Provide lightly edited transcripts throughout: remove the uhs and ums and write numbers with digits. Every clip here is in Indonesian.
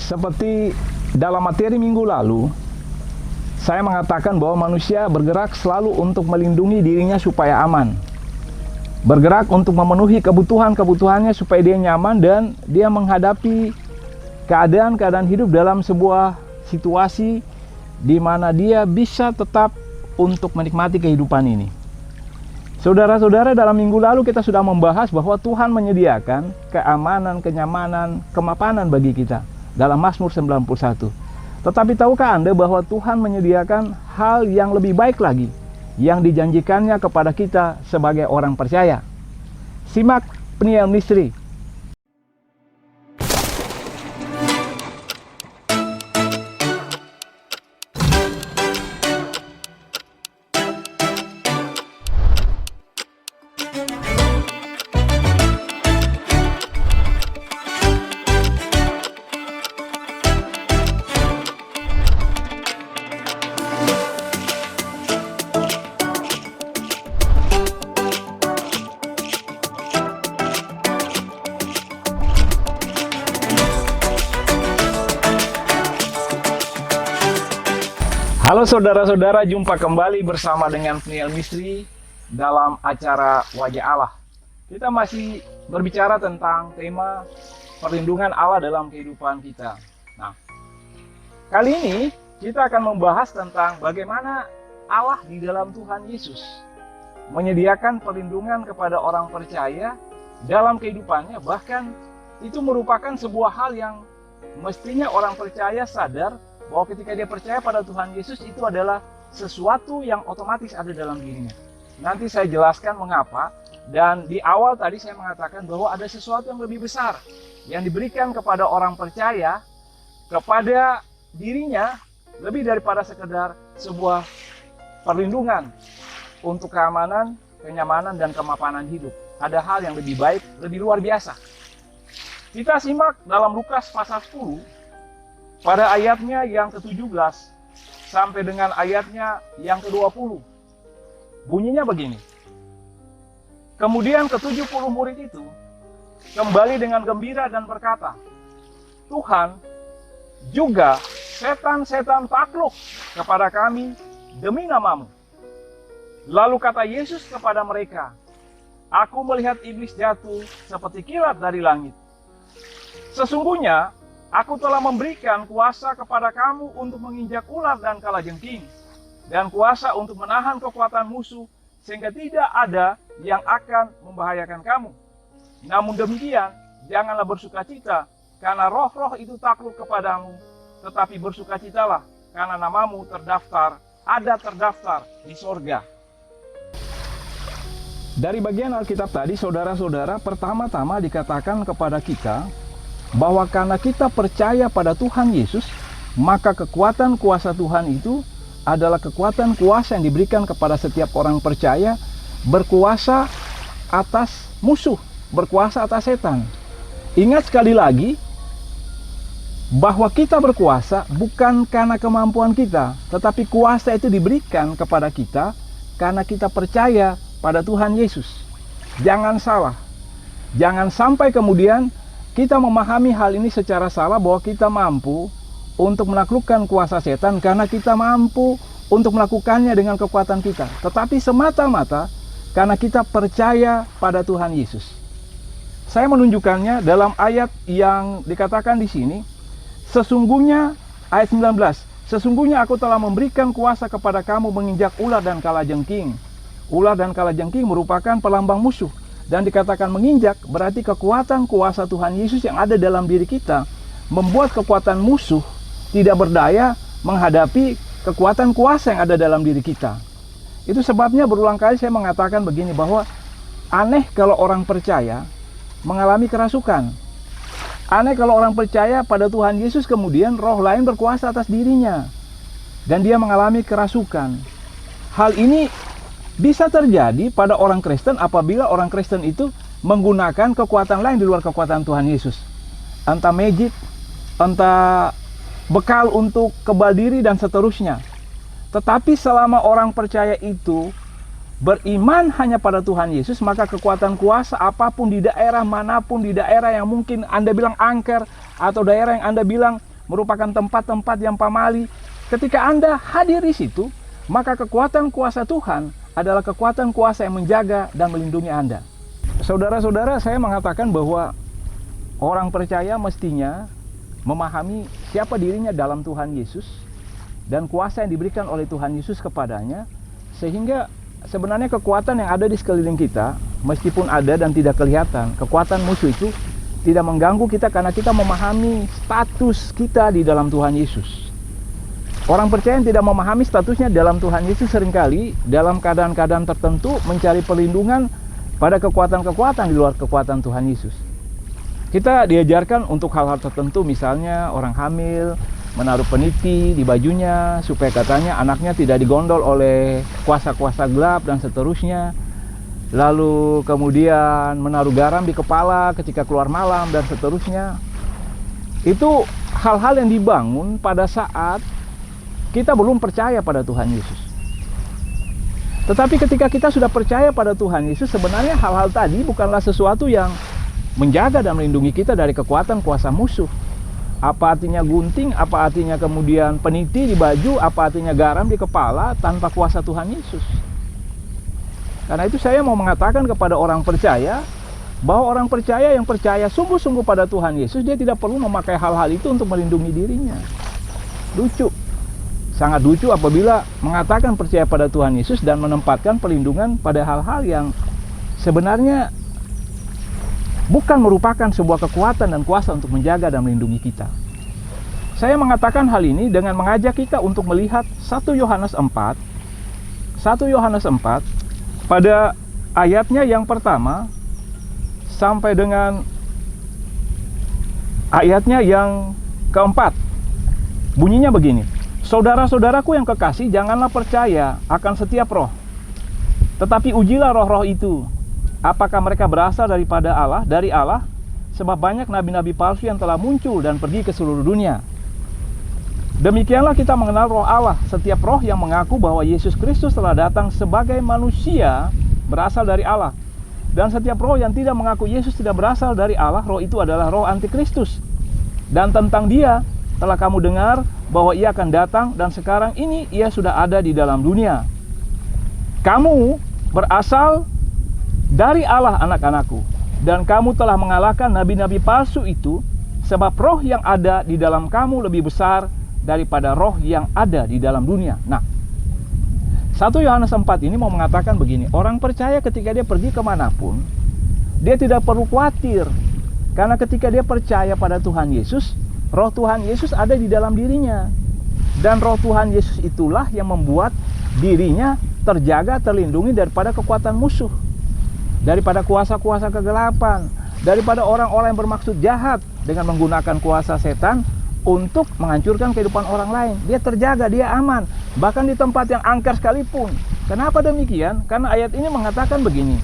Seperti dalam materi minggu lalu, saya mengatakan bahwa manusia bergerak selalu untuk melindungi dirinya supaya aman. Bergerak untuk memenuhi kebutuhan-kebutuhannya supaya dia nyaman dan dia menghadapi keadaan-keadaan hidup dalam sebuah situasi di mana dia bisa tetap untuk menikmati kehidupan ini. Saudara-saudara, dalam minggu lalu kita sudah membahas bahwa Tuhan menyediakan keamanan, kenyamanan, kemapanan bagi kita dalam Mazmur 91. Tetapi tahukah Anda bahwa Tuhan menyediakan hal yang lebih baik lagi yang dijanjikannya kepada kita sebagai orang percaya? Simak Peniel Misteri. Halo saudara-saudara, jumpa kembali bersama dengan Peniel Misteri dalam acara Wajah Allah. Kita masih berbicara tentang tema perlindungan Allah dalam kehidupan kita. Nah, kali ini kita akan membahas tentang bagaimana Allah di dalam Tuhan Yesus menyediakan perlindungan kepada orang percaya dalam kehidupannya. Bahkan itu merupakan sebuah hal yang mestinya orang percaya sadar bahwa ketika dia percaya pada Tuhan Yesus, itu adalah sesuatu yang otomatis ada dalam dirinya. Nanti saya jelaskan mengapa. Dan di awal tadi saya mengatakan bahwa ada sesuatu yang lebih besar yang diberikan kepada orang percaya, kepada dirinya, lebih daripada sekedar sebuah perlindungan untuk keamanan, kenyamanan, dan kemapanan hidup. Ada hal yang lebih baik, lebih luar biasa. Kita simak dalam Lukas pasal 10, pada ayatnya yang ke-17 sampai dengan ayatnya yang ke-20. Bunyinya begini. Kemudian ke-70 murid itu kembali dengan gembira dan berkata, Tuhan, juga setan-setan takluk kepada kami demi nama-Mu. Lalu kata Yesus kepada mereka, Aku melihat iblis jatuh seperti kilat dari langit. Sesungguhnya Aku telah memberikan kuasa kepada kamu untuk menginjak ular dan kalajengking, dan kuasa untuk menahan kekuatan musuh, sehingga tidak ada yang akan membahayakan kamu. Namun demikian, janganlah bersukacita, karena roh-roh itu takluk kepadamu, tetapi bersukacitalah, karena namamu terdaftar di sorga. Dari bagian Alkitab tadi, saudara-saudara, pertama-tama dikatakan kepada kita, bahwa karena kita percaya pada Tuhan Yesus, maka kekuatan kuasa Tuhan itu adalah kekuatan kuasa yang diberikan kepada setiap orang percaya, berkuasa atas musuh, berkuasa atas setan. Ingat sekali lagi, bahwa kita berkuasa bukan karena kemampuan kita, tetapi kuasa itu diberikan kepada kita karena kita percaya pada Tuhan Yesus. Jangan salah, jangan sampai kemudian kita memahami hal ini secara salah, bahwa kita mampu untuk menaklukkan kuasa setan karena kita mampu untuk melakukannya dengan kekuatan kita. Tetapi semata-mata karena kita percaya pada Tuhan Yesus. Saya menunjukkannya dalam ayat yang dikatakan di sini. Sesungguhnya, ayat 19. Sesungguhnya aku telah memberikan kuasa kepada kamu menginjak ular dan kalajengking. Ular dan kalajengking merupakan pelambang musuh. Dan dikatakan menginjak berarti kekuatan kuasa Tuhan Yesus yang ada dalam diri kita membuat kekuatan musuh tidak berdaya menghadapi kekuatan kuasa yang ada dalam diri kita. Itu sebabnya berulang kali saya mengatakan begini, bahwa aneh kalau orang percaya mengalami kerasukan. Aneh kalau orang percaya pada Tuhan Yesus kemudian roh lain berkuasa atas dirinya dan dia mengalami kerasukan. Hal ini bisa terjadi pada orang Kristen apabila orang Kristen itu menggunakan kekuatan lain di luar kekuatan Tuhan Yesus. Entah magic, entah bekal untuk kebal diri dan seterusnya. Tetapi selama orang percaya itu beriman hanya pada Tuhan Yesus, maka kekuatan kuasa apapun di daerah manapun, di daerah yang mungkin Anda bilang angker, atau daerah yang Anda bilang merupakan tempat-tempat yang pamali. Ketika Anda hadir di situ, maka kekuatan kuasa Tuhan adalah kekuatan kuasa yang menjaga dan melindungi Anda. Saudara-saudara, saya mengatakan bahwa orang percaya mestinya memahami siapa dirinya dalam Tuhan Yesus dan kuasa yang diberikan oleh Tuhan Yesus kepadanya, sehingga sebenarnya kekuatan yang ada di sekeliling kita, meskipun ada dan tidak kelihatan, kekuatan musuh itu tidak mengganggu kita karena kita memahami status kita di dalam Tuhan Yesus. Orang percaya yang tidak memahami statusnya dalam Tuhan Yesus seringkali dalam keadaan-keadaan tertentu mencari perlindungan pada kekuatan-kekuatan di luar kekuatan Tuhan Yesus. Kita diajarkan untuk hal-hal tertentu, misalnya orang hamil menaruh peniti di bajunya supaya katanya anaknya tidak digondol oleh kuasa-kuasa gelap dan seterusnya. Lalu kemudian menaruh garam di kepala ketika keluar malam dan seterusnya. Itu hal-hal yang dibangun pada saat kita belum percaya pada Tuhan Yesus. Tetapi ketika kita sudah percaya pada Tuhan Yesus, sebenarnya hal-hal tadi bukanlah sesuatu yang menjaga dan melindungi kita dari kekuatan kuasa musuh. Apa artinya gunting, apa artinya kemudian peniti di baju, apa artinya garam di kepala tanpa kuasa Tuhan Yesus. Karena itu saya mau mengatakan kepada orang percaya, bahwa orang percaya yang percaya sungguh-sungguh pada Tuhan Yesus, dia tidak perlu memakai hal-hal itu untuk melindungi dirinya. Lucu. Sangat lucu apabila mengatakan percaya pada Tuhan Yesus dan menempatkan perlindungan pada hal-hal yang sebenarnya bukan merupakan sebuah kekuatan dan kuasa untuk menjaga dan melindungi kita. Saya mengatakan hal ini dengan mengajak kita untuk melihat 1 Yohanes 4 pada ayatnya yang pertama sampai dengan ayatnya yang keempat. Bunyinya begini: saudara-saudaraku yang kekasih, janganlah percaya akan setiap roh, tetapi ujilah roh-roh itu, apakah mereka berasal daripada Allah, dari Allah, sebab banyak nabi-nabi palsu yang telah muncul dan pergi ke seluruh dunia. Demikianlah kita mengenal roh Allah. Setiap roh yang mengaku bahwa Yesus Kristus telah datang sebagai manusia berasal dari Allah. Dan setiap roh yang tidak mengaku Yesus tidak berasal dari Allah, roh itu adalah roh antikristus. Dan tentang dia telah kamu dengar bahwa ia akan datang, dan sekarang ini ia sudah ada di dalam dunia. Kamu berasal dari Allah, anak-anakku, dan kamu telah mengalahkan nabi-nabi palsu itu, sebab roh yang ada di dalam kamu lebih besar daripada roh yang ada di dalam dunia. Nah, 1 Yohanes 4 ini mau mengatakan begini: orang percaya ketika dia pergi kemanapun, dia tidak perlu khawatir, karena ketika dia percaya pada Tuhan Yesus, roh Tuhan Yesus ada di dalam dirinya. Dan roh Tuhan Yesus itulah yang membuat dirinya terjaga, terlindungi daripada kekuatan musuh, daripada kuasa-kuasa kegelapan, daripada orang-orang yang bermaksud jahat dengan menggunakan kuasa setan untuk menghancurkan kehidupan orang lain. Dia terjaga, dia aman, bahkan di tempat yang angker sekalipun. Kenapa demikian? Karena ayat ini mengatakan begini: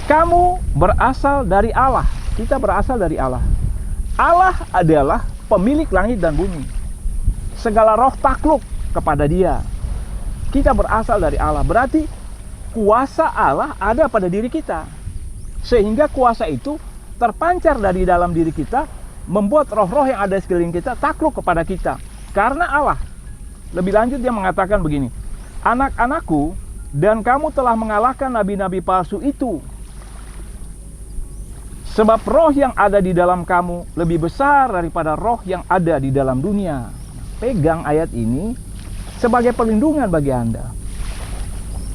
kamu berasal dari Allah. Kita berasal dari Allah. Allah adalah pemilik langit dan bumi. Segala roh takluk kepada dia. Kita berasal dari Allah. Berarti kuasa Allah ada pada diri kita. Sehingga kuasa itu terpancar dari dalam diri kita, membuat roh-roh yang ada di sekeliling kita takluk kepada kita. Karena Allah. Lebih lanjut dia mengatakan begini: anak-anakku, dan kamu telah mengalahkan nabi-nabi palsu itu, sebab roh yang ada di dalam kamu lebih besar daripada roh yang ada di dalam dunia. Pegang ayat ini sebagai perlindungan bagi Anda.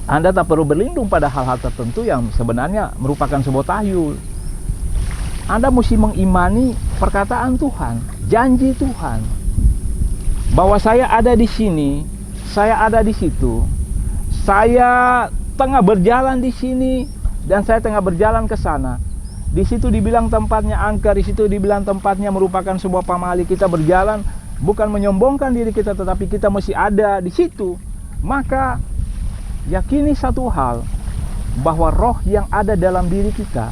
Anda tak perlu berlindung pada hal-hal tertentu yang sebenarnya merupakan sebuah tahyul. Anda mesti mengimani perkataan Tuhan, janji Tuhan, bahwa saya ada di sini, saya ada di situ, saya tengah berjalan di sini, dan saya tengah berjalan ke sana. Di situ dibilang tempatnya angker, di situ dibilang tempatnya merupakan sebuah pamali. Kita berjalan bukan menyombongkan diri kita, tetapi kita mesti ada di situ. Maka yakini satu hal, bahwa roh yang ada dalam diri kita,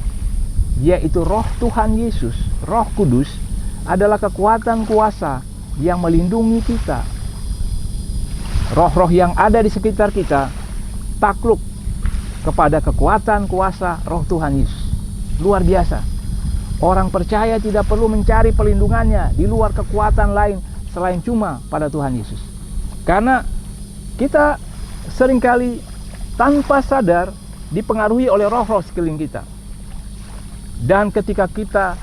yaitu roh Tuhan Yesus, Roh Kudus, adalah kekuatan kuasa yang melindungi kita. Roh-roh yang ada di sekitar kita takluk kepada kekuatan kuasa roh Tuhan Yesus. Luar biasa. Orang percaya tidak perlu mencari perlindungannya di luar kekuatan lain selain cuma pada Tuhan Yesus. Karena kita seringkali tanpa sadar dipengaruhi oleh roh-roh sekeliling kita. Dan ketika kita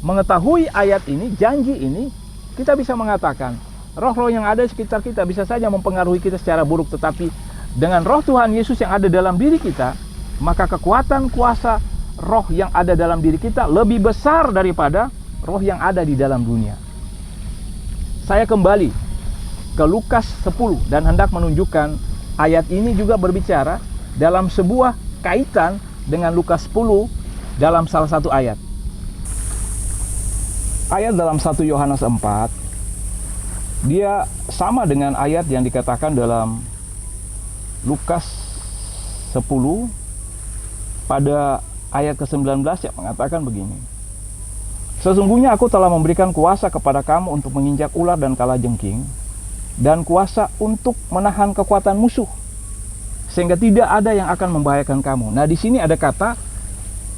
mengetahui ayat ini, janji ini, kita bisa mengatakan, roh-roh yang ada di sekitar kita bisa saja mempengaruhi kita secara buruk, tetapi dengan roh Tuhan Yesus yang ada dalam diri kita, maka kekuatan kuasa roh yang ada dalam diri kita lebih besar daripada roh yang ada di dalam dunia. Saya kembali ke Lukas 10 dan hendak menunjukkan ayat ini juga berbicara dalam sebuah kaitan dengan Lukas 10 dalam salah satu ayat. Ayat dalam 1 Yohanes 4, dia sama dengan ayat yang dikatakan dalam Lukas 10 pada ayat ke-19 yang mengatakan begini. Sesungguhnya aku telah memberikan kuasa kepada kamu untuk menginjak ular dan kalajengking, dan kuasa untuk menahan kekuatan musuh, sehingga tidak ada yang akan membahayakan kamu. Nah, di sini ada kata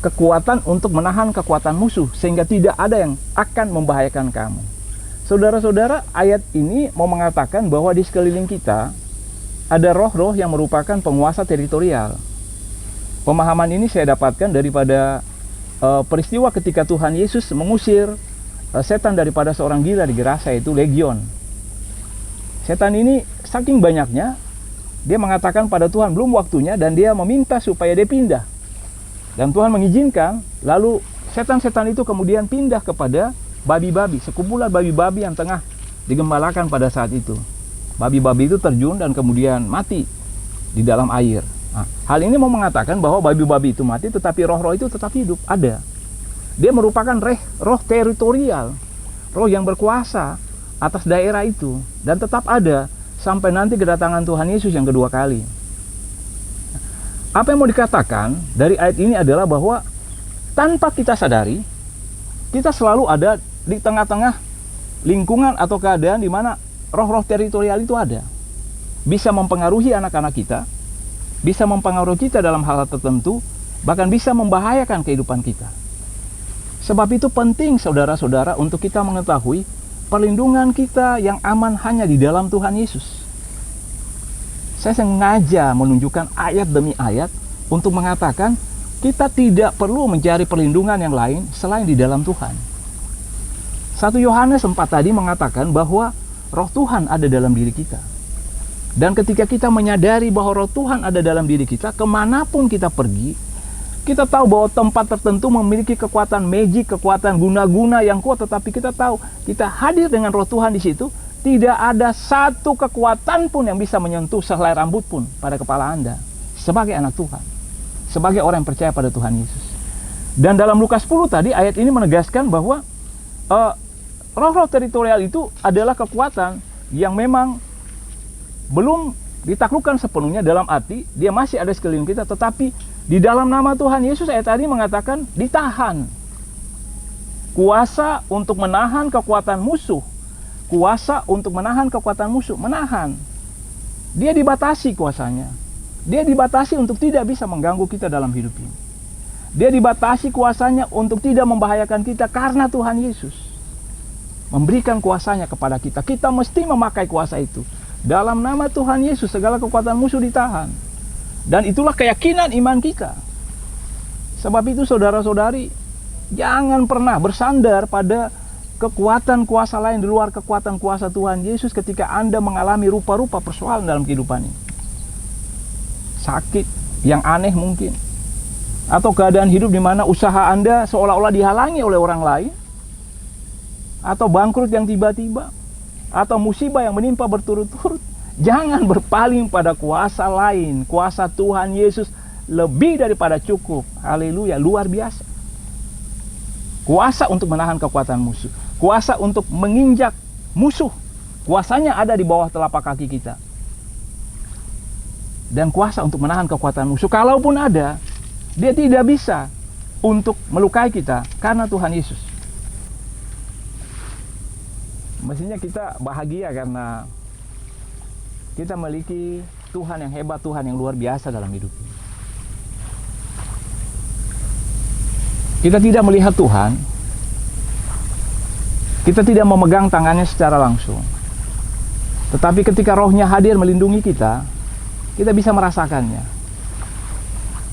kekuatan untuk menahan kekuatan musuh, sehingga tidak ada yang akan membahayakan kamu. Saudara-saudara, ayat ini mau mengatakan bahwa di sekeliling kita ada roh-roh yang merupakan penguasa teritorial. Pemahaman ini saya dapatkan daripada peristiwa ketika Tuhan Yesus mengusir setan daripada seorang gila di Gerasa, yaitu Legion. Setan ini saking banyaknya, dia mengatakan pada Tuhan belum waktunya, dan dia meminta supaya dia pindah. Dan Tuhan mengizinkan, lalu setan-setan itu kemudian pindah kepada babi-babi, sekumpulan babi-babi yang tengah digembalakan pada saat itu. Babi-babi itu terjun dan kemudian mati di dalam air. Nah, hal ini mau mengatakan bahwa babi-babi itu mati, tetapi roh-roh itu tetap hidup, ada. Dia merupakan roh teritorial, roh yang berkuasa atas daerah itu, dan tetap ada sampai nanti kedatangan Tuhan Yesus yang kedua kali. Apa yang mau dikatakan dari ayat ini adalah bahwa tanpa kita sadari, kita selalu ada di tengah-tengah lingkungan atau keadaan di mana roh-roh teritorial itu ada. Bisa mempengaruhi anak-anak kita, bisa mempengaruhi kita dalam hal tertentu, bahkan bisa membahayakan kehidupan kita. Sebab itu penting saudara-saudara untuk kita mengetahui perlindungan kita yang aman hanya di dalam Tuhan Yesus. Saya sengaja menunjukkan ayat demi ayat untuk mengatakan kita tidak perlu mencari perlindungan yang lain selain di dalam Tuhan. 1 Yohanes 4 tadi mengatakan bahwa roh Tuhan ada dalam diri kita. Dan ketika kita menyadari bahwa roh Tuhan ada dalam diri kita, kemanapun kita pergi, kita tahu bahwa tempat tertentu memiliki kekuatan magic, kekuatan guna-guna yang kuat, tetapi kita tahu kita hadir dengan roh Tuhan di situ, tidak ada satu kekuatan pun yang bisa menyentuh sehelai rambut pun pada kepala Anda sebagai anak Tuhan, sebagai orang yang percaya pada Tuhan Yesus. Dan dalam Lukas 10 tadi, ayat ini menegaskan bahwa roh-roh teritorial itu adalah kekuatan yang memang belum ditaklukkan sepenuhnya, dalam arti dia masih ada sekeliling kita, tetapi di dalam nama Tuhan Yesus ayat tadi mengatakan ditahan. Kuasa untuk menahan kekuatan musuh. Kuasa untuk menahan kekuatan musuh. Menahan. Dia dibatasi kuasanya. Dia dibatasi untuk tidak bisa mengganggu kita dalam hidup ini. Dia dibatasi kuasanya untuk tidak membahayakan kita karena Tuhan Yesus memberikan kuasanya kepada kita. Kita mesti memakai kuasa itu. Dalam nama Tuhan Yesus segala kekuatan musuh ditahan. Dan itulah keyakinan iman kita. Sebab itu saudara-saudari, jangan pernah bersandar pada kekuatan kuasa lain di luar kekuatan kuasa Tuhan Yesus ketika Anda mengalami rupa-rupa persoalan dalam kehidupan ini. Sakit yang aneh mungkin, atau keadaan hidup di mana usaha Anda seolah-olah dihalangi oleh orang lain, atau bangkrut yang tiba-tiba, atau musibah yang menimpa berturut-turut. Jangan berpaling pada kuasa lain. Kuasa Tuhan Yesus lebih daripada cukup. Haleluya, luar biasa. Kuasa untuk menahan kekuatan musuh, kuasa untuk menginjak musuh. Kuasanya ada di bawah telapak kaki kita. Dan kuasa untuk menahan kekuatan musuh, kalaupun ada, dia tidak bisa untuk melukai kita karena Tuhan Yesus. Mestinya kita bahagia karena kita memiliki Tuhan yang hebat, Tuhan yang luar biasa dalam hidup ini. kita tidak melihat Tuhan, kita tidak memegang tangannya secara langsung. Tetapi ketika rohnya hadir melindungi kita, kita bisa merasakannya.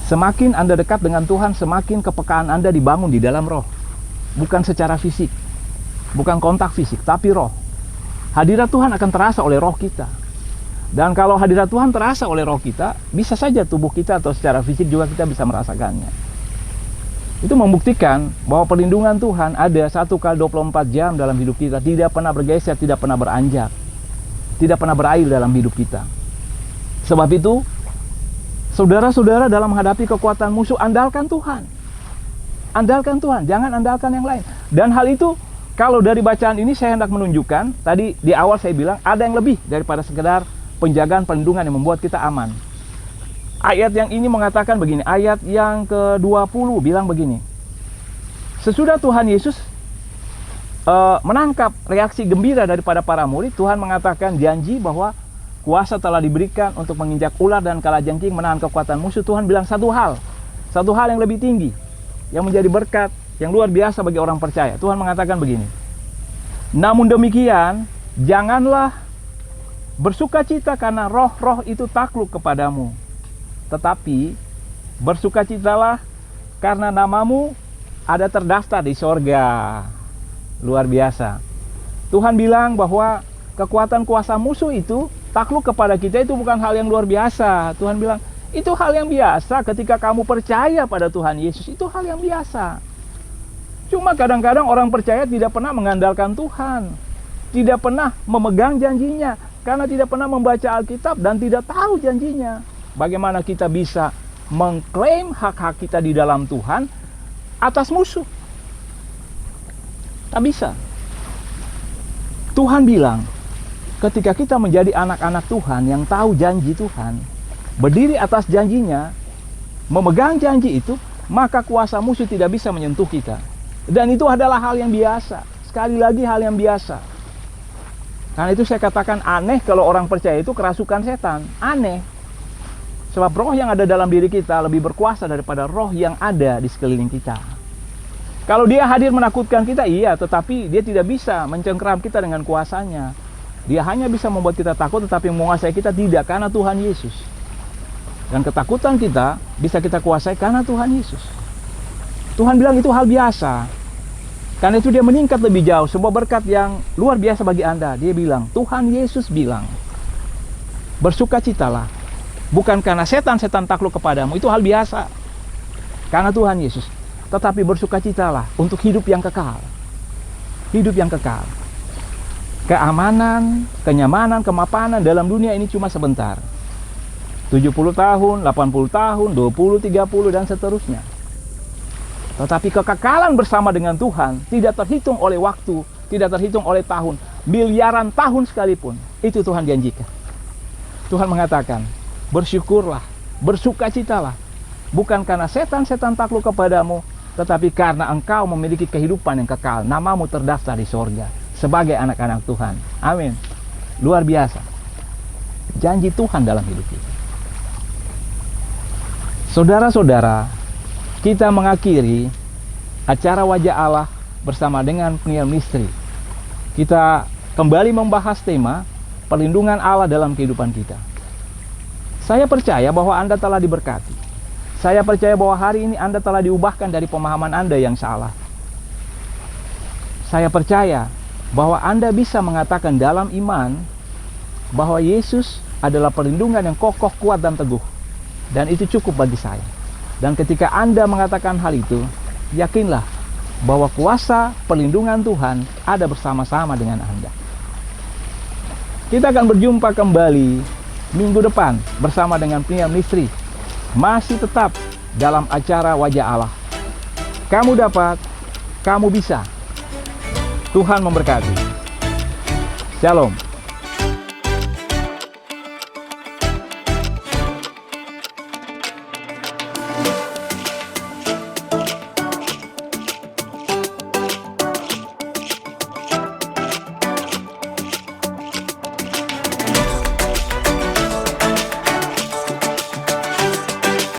Semakin Anda dekat dengan Tuhan, semakin kepekaan Anda dibangun di dalam roh. Bukan secara fisik, bukan kontak fisik, tapi roh. Hadirat Tuhan akan terasa oleh roh kita. Dan kalau hadirat Tuhan terasa oleh roh kita, bisa saja tubuh kita atau secara fisik juga kita bisa merasakannya. Itu membuktikan bahwa perlindungan Tuhan ada 1x24 jam dalam hidup kita. Tidak pernah bergeser, tidak pernah beranjak, tidak pernah berair dalam hidup kita. Sebab itu, saudara-saudara, dalam menghadapi kekuatan musuh, andalkan Tuhan. Andalkan Tuhan, jangan andalkan yang lain. Dan hal itu, kalau dari bacaan ini saya hendak menunjukkan, tadi di awal saya bilang, ada yang lebih daripada sekedar penjagaan perlindungan yang membuat kita aman. Ayat yang ini mengatakan begini, ayat yang ke-20 bilang begini. Sesudah Tuhan Yesus menangkap reaksi gembira daripada para murid, Tuhan mengatakan janji bahwa kuasa telah diberikan untuk menginjak ular dan kalajengking, menahan kekuatan musuh. Tuhan bilang satu hal yang lebih tinggi, yang menjadi berkat, yang luar biasa bagi orang percaya. Tuhan mengatakan begini, namun demikian, janganlah bersukacita karena roh-roh itu takluk kepadamu, tetapi bersukacitalah karena namamu ada terdaftar di sorga. Luar biasa. Tuhan bilang bahwa kekuatan kuasa musuh itu takluk kepada kita, itu bukan hal yang luar biasa. Tuhan bilang, itu hal yang biasa ketika kamu percaya pada Tuhan Yesus. Itu hal yang biasa. Cuma kadang-kadang orang percaya tidak pernah mengandalkan Tuhan, tidak pernah memegang janjinya, karena tidak pernah membaca Alkitab dan tidak tahu janjinya. Bagaimana kita bisa mengklaim hak-hak kita di dalam Tuhan atas musuh? Tak bisa. Tuhan bilang, ketika kita menjadi anak-anak Tuhan yang tahu janji Tuhan, berdiri atas janjinya, memegang janji itu, maka kuasa musuh tidak bisa menyentuh kita. Dan itu adalah hal yang biasa. Sekali lagi, hal yang biasa. Karena itu saya katakan aneh kalau orang percaya itu kerasukan setan. Aneh. Sebab roh yang ada dalam diri kita lebih berkuasa daripada roh yang ada di sekeliling kita. Kalau dia hadir menakutkan kita, iya, tetapi dia tidak bisa mencengkeram kita dengan kuasanya. Dia hanya bisa membuat kita takut, tetapi menguasai kita tidak, karena Tuhan Yesus. Dan ketakutan kita bisa kita kuasai karena Tuhan Yesus. Tuhan bilang itu hal biasa. Karena itu dia meningkat lebih jauh, sebuah berkat yang luar biasa bagi Anda. Dia bilang, Tuhan Yesus bilang, bersukacitalah. Bukan karena setan-setan takluk kepadamu, itu hal biasa. Karena Tuhan Yesus. Tetapi bersukacitalah untuk hidup yang kekal. Hidup yang kekal. Keamanan, kenyamanan, kemapanan dalam dunia ini cuma sebentar. 70 tahun, 80 tahun, 20, 30, dan seterusnya. Tetapi kekekalan bersama dengan Tuhan tidak terhitung oleh waktu, tidak terhitung oleh tahun, miliaran tahun sekalipun. Itu Tuhan janjikan. Tuhan mengatakan, bersyukurlah, bersukacitalah. Bukan karena setan-setan takluk kepadamu, tetapi karena engkau memiliki kehidupan yang kekal. Namamu terdaftar di sorga sebagai anak-anak Tuhan. Amin. Luar biasa. Janji Tuhan dalam hidup kita. Saudara-saudara, kita mengakhiri acara Wajah Allah bersama dengan penyiar misteri. Kita kembali membahas tema perlindungan Allah dalam kehidupan kita. Saya percaya bahwa Anda telah diberkati. Saya percaya bahwa hari ini Anda telah diubahkan dari pemahaman Anda yang salah. Saya percaya bahwa Anda bisa mengatakan dalam iman bahwa Yesus adalah perlindungan yang kokoh, kuat, dan teguh. Dan itu cukup bagi saya. Dan ketika Anda mengatakan hal itu, yakinlah bahwa kuasa perlindungan Tuhan ada bersama-sama dengan Anda. Kita akan berjumpa kembali minggu depan bersama dengan penyiar misteri. Masih tetap dalam acara Wajah Allah. Kamu dapat, kamu bisa. Tuhan memberkati. Shalom.